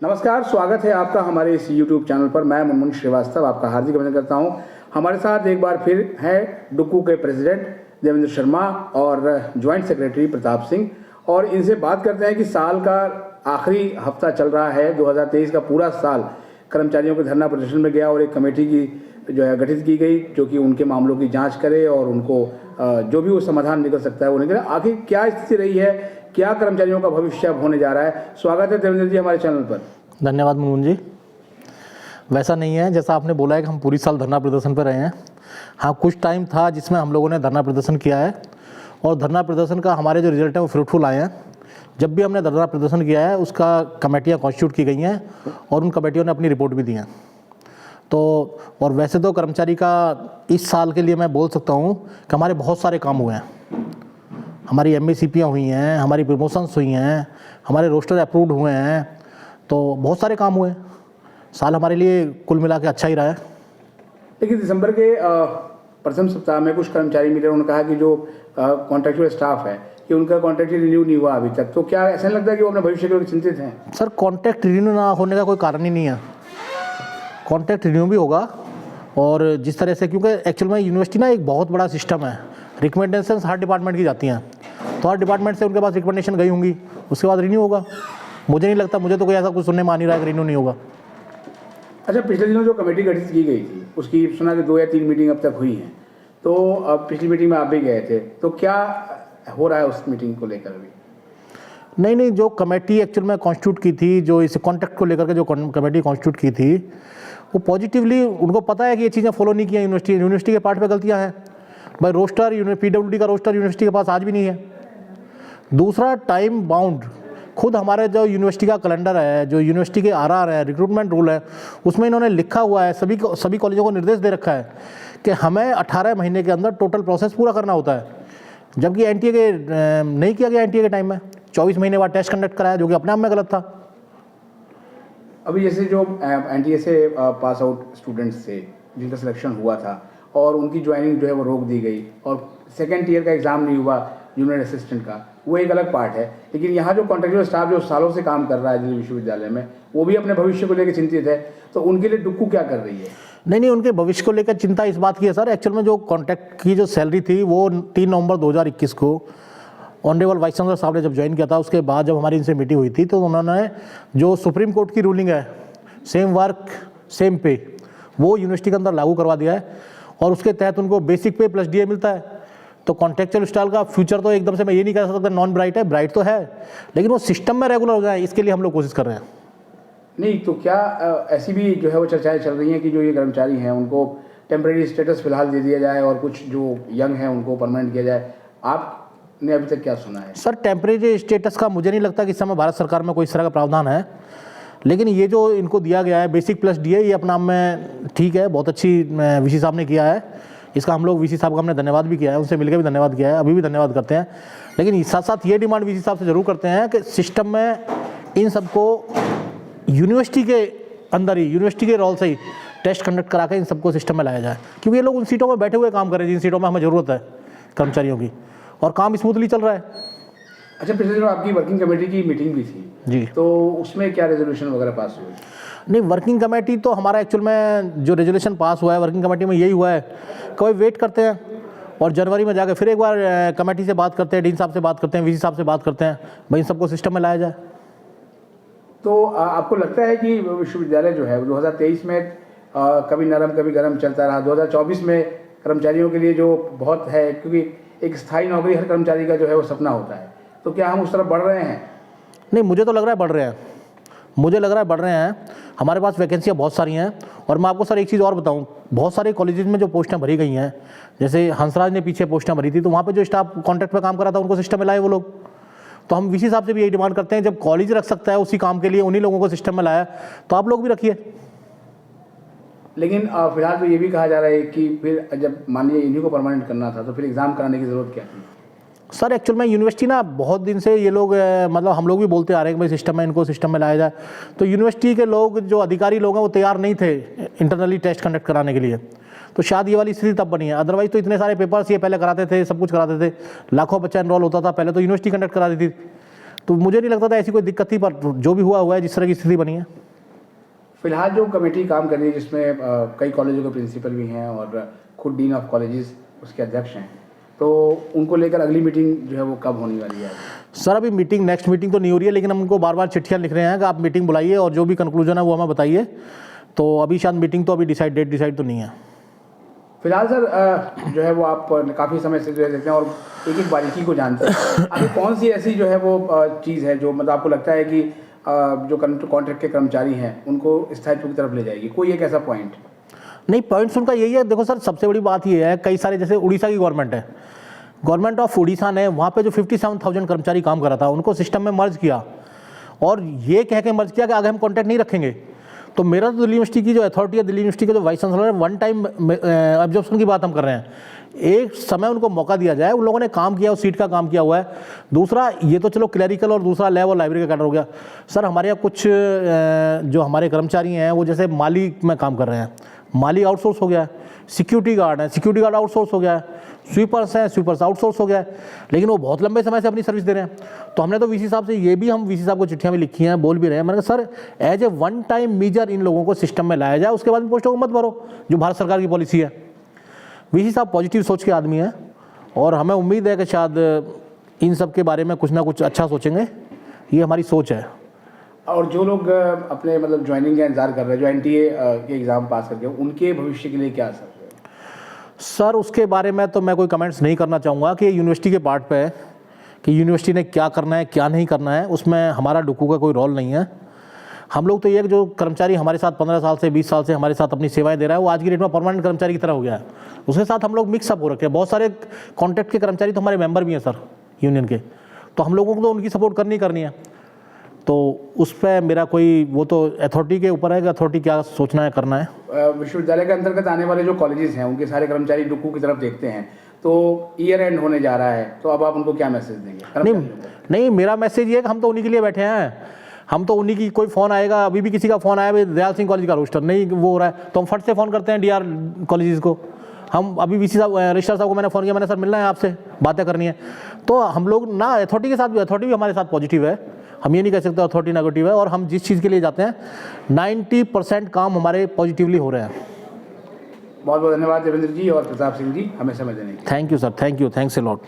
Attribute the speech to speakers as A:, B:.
A: नमस्कार, स्वागत है आपका हमारे इस YouTube चैनल पर। मैं मुनमुन श्रीवास्तव आपका हार्दिक अभिनंदन करता हूं। हमारे साथ एक बार फिर हैं डुक्कू के प्रेसिडेंट देवेंद्र शर्मा और ज्वाइंट सेक्रेटरी प्रताप सिंह, और इनसे बात करते हैं कि साल का आखिरी हफ्ता चल रहा है। 2023 का पूरा साल कर्मचारियों के धरना प्रदर्शन में गया और एक कमेटी की जो है गठित की गई जो कि उनके मामलों की जाँच करे और उनको जो भी वो समाधान निकल सकता है वो निकले। आखिर क्या स्थिति रही है, क्या कर्मचारियों का भविष्य अब होने जा रहा है? स्वागत है देवेंद्र जी हमारे चैनल पर।
B: धन्यवाद मुनमुन जी। वैसा नहीं है जैसा आपने बोला है कि हम पूरी साल धरना प्रदर्शन पर रहे हैं। हाँ, कुछ टाइम था जिसमें हम लोगों ने धरना प्रदर्शन किया है और धरना प्रदर्शन का हमारे जो रिजल्ट है वो फ्रूटफुल आए हैं। जब भी हमने धरना प्रदर्शन किया है उसका कमेटियाँ कॉन्स्टिट्यूट की गई हैं और उन कमेटियों ने अपनी रिपोर्ट भी दी हैं। तो और वैसे तो कर्मचारी का इस साल के लिए मैं बोल सकता हूँ कि हमारे बहुत सारे काम हुए हैं। हमारी MACPयाँ हुई हैं, हमारी प्रमोशंस हुई हैं, हमारे रोस्टर अप्रूव्ड हुए हैं, तो बहुत सारे काम हुए। साल हमारे लिए कुल मिला के अच्छा ही रहा है।
A: लेकिन दिसंबर के प्रथम सप्ताह में कुछ कर्मचारी मिले, उन्होंने कहा कि जो कॉन्ट्रैक्चुअल स्टाफ है कि उनका कॉन्ट्रैक्ट रिन्यू नहीं हुआ अभी तक। तो क्या ऐसा नहीं लगता कि वो अपने भविष्य के लिए चिंतित हैं?
B: सर, कॉन्ट्रैक्ट रिन्यू ना होने का कोई कारण ही नहीं है। कॉन्ट्रैक्ट रिन्यू भी होगा, और जिस तरह से, क्योंकि एक्चुअल में यूनिवर्सिटी ना एक बहुत बड़ा सिस्टम है। रिकमेंडेशन हर डिपार्टमेंट की जाती हैं, तो हर डिपार्टमेंट से उनके पास रिकमेंडेशन गई होंगी, उसके बाद रिन्यू होगा। मुझे नहीं लगता, मुझे तो कोई ऐसा कुछ सुनने में आ नहीं रहा है कि रिन्यू नहीं होगा।
A: अच्छा, पिछले दिनों जो कमेटी गठित की गई थी उसकी सुना कि 2 या 3 मीटिंग अब तक हुई हैं, तो अब पिछली मीटिंग में आप भी गए थे, तो क्या हो रहा है उस मीटिंग को लेकर अभी?
B: नहीं, जो कमेटी एक्चुअल में कॉन्स्टिट्यूट की थी, जो इस कॉन्ट्रैक्ट को लेकर के जो कमेटी कॉन्स्टिट्यूट की थी, वो पॉजिटिवली उनको पता है कि ये चीज़ें फॉलो नहीं की हैं। यूनिवर्सिटी के पार्ट पे गलतियां हैं भाई। रोस्टर PWD का रोस्टर यूनिवर्सिटी के पास आज भी नहीं है। दूसरा, टाइम बाउंड, खुद हमारे जो यूनिवर्सिटी का कैलेंडर है, जो यूनिवर्सिटी के RR है, रिक्रूटमेंट रूल है, उसमें इन्होंने लिखा हुआ है, सभी कॉलेजों को निर्देश दे रखा है कि हमें 18 महीने के अंदर टोटल प्रोसेस पूरा करना होता है। जबकि NTA के नहीं किया गया। NTA के टाइम में 24 महीने बाद टेस्ट कंडक्ट कराया, जो कि अपने आप में गलत था।
A: अभी जैसे जो NTA से पास आउट स्टूडेंट्स थे जिनका सिलेक्शन हुआ था और उनकी ज्वाइनिंग जो है वो रोक दी गई, और सेकेंड ईयर का एग्ज़ाम नहीं हुआ जूनियर असिस्टेंट का, वो एक अलग पार्ट है। लेकिन यहाँ जो कॉन्ट्रैक्चुअल स्टाफ जो सालों से काम कर रहा है दिल्ली विश्वविद्यालय में, वो भी अपने भविष्य को लेकर चिंतित है, तो उनके लिए डुक्कू क्या कर रही है?
B: नहीं, उनके भविष्य को लेकर चिंता इस बात की है सर। एक्चुअल में जो कॉन्ट्रैक्ट की जो सैलरी थी वो 3 नवंबर 2021 को ऑनरेबल वाइस चांसलर साहब ने जब ज्वाइन किया था, उसके बाद जब हमारी इनसे मीटिंग हुई थी, तो उन्होंने जो सुप्रीम कोर्ट की रूलिंग है, सेम वर्क सेम पे, वो यूनिवर्सिटी के अंदर लागू करवा दिया है, और उसके तहत उनको बेसिक पे प्लस DA मिलता है। तो कॉन्ट्रैक्चुअल स्टाइल का फ्यूचर तो एकदम से मैं ये नहीं कह सकता नॉन ब्राइट है, ब्राइट तो है, लेकिन वो सिस्टम में रेगुलर हो जाए, इसके लिए हम लोग कोशिश कर रहे हैं।
A: नहीं तो क्या ऐसी भी जो है वो चर्चाएं चल रही हैं कि जो ये कर्मचारी हैं उनको टेम्परेरी स्टेटस फिलहाल दे दिया जाए और कुछ जो यंग हैं उनको परमानेंट किया जाए? आपने अभी तक क्या सुना है?
B: सर, टेम्परेरी स्टेटस का मुझे नहीं लगता कि इस समय भारत सरकार में कोई इस तरह का प्रावधान है। लेकिन ये जो इनको दिया गया है बेसिक प्लस DA, ये अपना में ठीक है, बहुत अच्छी VC साहब ने किया है। इसका हम लोग VC साहब का हमने धन्यवाद भी किया है, उनसे मिलकर भी धन्यवाद किया है, अभी भी धन्यवाद करते हैं। लेकिन साथ साथ ये डिमांड VC साहब से ज़रूर करते हैं कि सिस्टम में इन सबको यूनिवर्सिटी के अंदर ही, यूनिवर्सिटी के रोल से ही टेस्ट कंडक्ट करा के इन सबको सिस्टम में लाया जाए, क्योंकि ये लोग उन सीटों में बैठे हुए काम कर रहे हैं जिन सीटों में हमें ज़रूरत है कर्मचारियों की, और काम स्मूथली चल रहा है।
A: अच्छा, पिछले दिनों आपकी वर्किंग कमेटी की मीटिंग भी थी
B: जी,
A: तो उसमें क्या रेजोल्यूशन वगैरह पास हुए?
B: नहीं, वर्किंग कमेटी तो हमारा एक्चुअल में जो रेजोल्यूशन पास हुआ है वर्किंग कमेटी में यही हुआ है, कोई वेट करते हैं और जनवरी में जाकर फिर एक बार कमेटी से बात करते हैं, डीन साहब से बात करते हैं, VC साहब से बात करते हैं, भाई इन सबको सिस्टम में लाया जाए।
A: तो आपको लगता है कि विश्वविद्यालय जो है 2023 में कभी नरम कभी गरम चलता रहा, 2024 में कर्मचारियों के लिए जो बहुत है, क्योंकि एक स्थायी नौकरी हर कर्मचारी का जो है वो सपना होता है, तो क्या हम उस तरफ बढ़ रहे हैं?
B: नहीं, मुझे तो लग रहा है बढ़ रहे हैं, मुझे लग रहा है बढ़ रहे हैं। हमारे पास वैकेंसियाँ बहुत सारी हैं, और मैं आपको सर एक चीज़ और बताऊं, बहुत सारे कॉलेजेस में जो पोस्टें भरी गई हैं, जैसे हंसराज ने पीछे पोस्टें भरी थी, तो वहाँ पे जो स्टाफ कॉन्ट्रैक्ट पे काम कर रहा था उनको सिस्टम में लाए वो लोग। तो हम VC साहब से भी यही डिमांड करते हैं, जब कॉलेज रख सकता है उसी काम के लिए उन्हीं लोगों को सिस्टम में लाया, तो आप लोग भी रखिए।
A: लेकिन फिलहाल तो ये भी कहा जा रहा है कि फिर जब मान लीजिए इन्हीं को परमानेंट करना था तो फिर एग्ज़ाम कराने की ज़रूरत क्या थी?
B: सर, एक्चुअल में यूनिवर्सिटी ना बहुत दिन से ये लोग मतलब हम लोग भी बोलते आ रहे हैं कि भाई सिस्टम में इनको सिस्टम में लाया जाए, तो यूनिवर्सिटी के लोग जो अधिकारी लोग हैं वो तैयार नहीं थे इंटरनली टेस्ट कंडक्ट कराने के लिए, तो शायद ये वाली स्थिति तब बनी है। अदरवाइज तो इतने सारे पेपर्स ये पहले कराते थे, सब कुछ कराते थे, लाखों बच्चा एनरोल होता था, पहले तो यूनिवर्सिटी कंडक्ट करा देती थी। तो मुझे नहीं लगता था ऐसी कोई दिक्कत थी, पर जो भी हुआ है, जिस तरह की स्थिति बनी है।
A: फिलहाल जो कमेटी काम कर रही है जिसमें कई कॉलेजों के प्रिंसिपल भी हैं और खुद डीन ऑफ कॉलेजेस उसके अध्यक्ष हैं, तो उनको लेकर अगली मीटिंग जो है वो कब होने वाली है?
B: सर अभी नेक्स्ट मीटिंग तो नहीं हो रही है, लेकिन हम उनको बार बार चिट्ठियाँ लिख रहे हैं कि आप मीटिंग बुलाइए और जो भी कंक्लूजन है वो हमें बताइए। तो अभी शायद मीटिंग तो अभी डेट डिसाइड तो नहीं है
A: फिलहाल। सर जो है वो आप काफ़ी समय से जो है देखते हैं और एक एक बारीकी को जानते हैं। अभी कौन सी ऐसी जो है वो चीज़ है जो मतलब आपको लगता है कि जो कॉन्ट्रैक्ट के कर्मचारी हैं उनको स्थायित्व की तरफ ले जाएगी? कोई एक ऐसा पॉइंट?
B: नहीं, पॉइंट्स उनका यही है। देखो सर, सबसे बड़ी बात ये है, कई सारे जैसे उड़ीसा की गवर्नमेंट है, गवर्नमेंट ऑफ उड़ीसा ने वहाँ पे जो 57,000 कर्मचारी काम कर रहा था उनको सिस्टम में मर्ज किया, और ये कह के मर्ज किया कि आगे हम कॉन्ट्रैक्ट नहीं रखेंगे। तो मेरा तो दिल्ली यूनिवर्सिटी की जो अथॉरिटी है, दिल्ली यूनिवर्सिटी का जो वाइस चांसलर है, वन टाइम एब्जॉर्प्शन की बात हम कर रहे हैं। एक समय उनको मौका दिया जाए, उन लोगों ने काम किया, उस सीट का काम किया हुआ है। दूसरा, ये तो चलो क्लरिकल और दूसरा लैब और लाइब्रेरी का कैडर हो गया। सर हमारे यहाँ कुछ जो हमारे कर्मचारी हैं वो जैसे माली में काम कर रहे हैं, माली आउटसोर्स हो गया है। सिक्योरिटी गार्ड है, सिक्योरिटी गार्ड आउटसोर्स हो गया है। स्वीपर्स हैं, स्वीपर्स आउटसोर्स हो गया है, लेकिन वो बहुत लंबे समय से अपनी सर्विस दे रहे हैं। तो हमने तो वीसी साहब से ये भी, हम वीसी साहब को चिट्ठियाँ भी लिखी हैं, बोल भी रहे हैं। मैंने कहा sir as a one time major इन लोगों को सिस्टम में लाया जाए, उसके बाद पोस्टों को मत भरो, जो भारत सरकार की पॉलिसी है। वीसी साहब पॉजिटिव सोच के आदमी हैं और हमें उम्मीद है कि शायद इन सब के बारे में कुछ ना कुछ अच्छा सोचेंगे, ये हमारी सोच है।
A: और जो लोग अपने मतलब ज्वाइनिंग का इंतजार कर रहे हैं, जो एनटीए के एग्ज़ाम पास करके, उनके भविष्य के लिए क्या असर है?
B: सर उसके बारे में तो मैं कोई कमेंट्स नहीं करना चाहूँगा कि यूनिवर्सिटी के पार्ट पे है कि यूनिवर्सिटी ने क्या करना है क्या नहीं करना है, उसमें हमारा डुक्कू का कोई रोल नहीं है। हम लोग तो ये कि जो कर्मचारी हमारे साथ 15 साल से 20 साल से हमारे साथ अपनी सेवाएं दे रहा है, वो आज की डेट में परमानेंट कर्मचारी की तरह हो गया है। उसके साथ हम लोग मिक्सअप हो रखे हैं। बहुत सारे कॉन्ट्रैक्ट के कर्मचारी तो हमारे मेंबर भी हैं सर यूनियन के, तो हम लोगों को तो उनकी सपोर्ट करनी है। तो उस पर मेरा कोई, वो तो अथॉरिटी के ऊपर है कि अथॉरिटी क्या सोचना है करना है।
A: विश्वविद्यालय के अंतर्गत आने वाले जो कॉलेजेस हैं उनके सारे कर्मचारी डुक्कू की तरफ देखते हैं, तो ईयर एंड होने जा रहा है, तो अब आप उनको क्या मैसेज देंगे?
B: नहीं, मेरा मैसेज ये है कि हम तो उन्हीं के लिए बैठे हैं। हम तो उन्हीं की, कोई फ़ोन आएगा, अभी भी किसी का फ़ोन आया, दयाल सिंह कॉलेज का रोस्टर नहीं वो हो रहा है, तो हम फट से फ़ोन करते हैं डीआर कॉलेजेस को। हम अभी वीसी साहब, रजिस्ट्रार साहब को मैंने फ़ोन किया, मैंने सर मिलना है आपसे, बातें करनी है। तो हम लोग ना अथॉरिटी के साथ भी, अथॉरिटी भी हमारे साथ पॉजिटिव है, हम ये नहीं कह सकते अथॉरिटी नेगेटिव है। और हम जिस चीज़ के लिए जाते हैं 90% काम हमारे पॉजिटिवली हो रहे हैं।
A: बहुत बहुत धन्यवाद देवेंद्र जी और प्रताप सिंह जी, हमें समय देने के लिए।
B: Thank you sir, thank you, thanks a lot.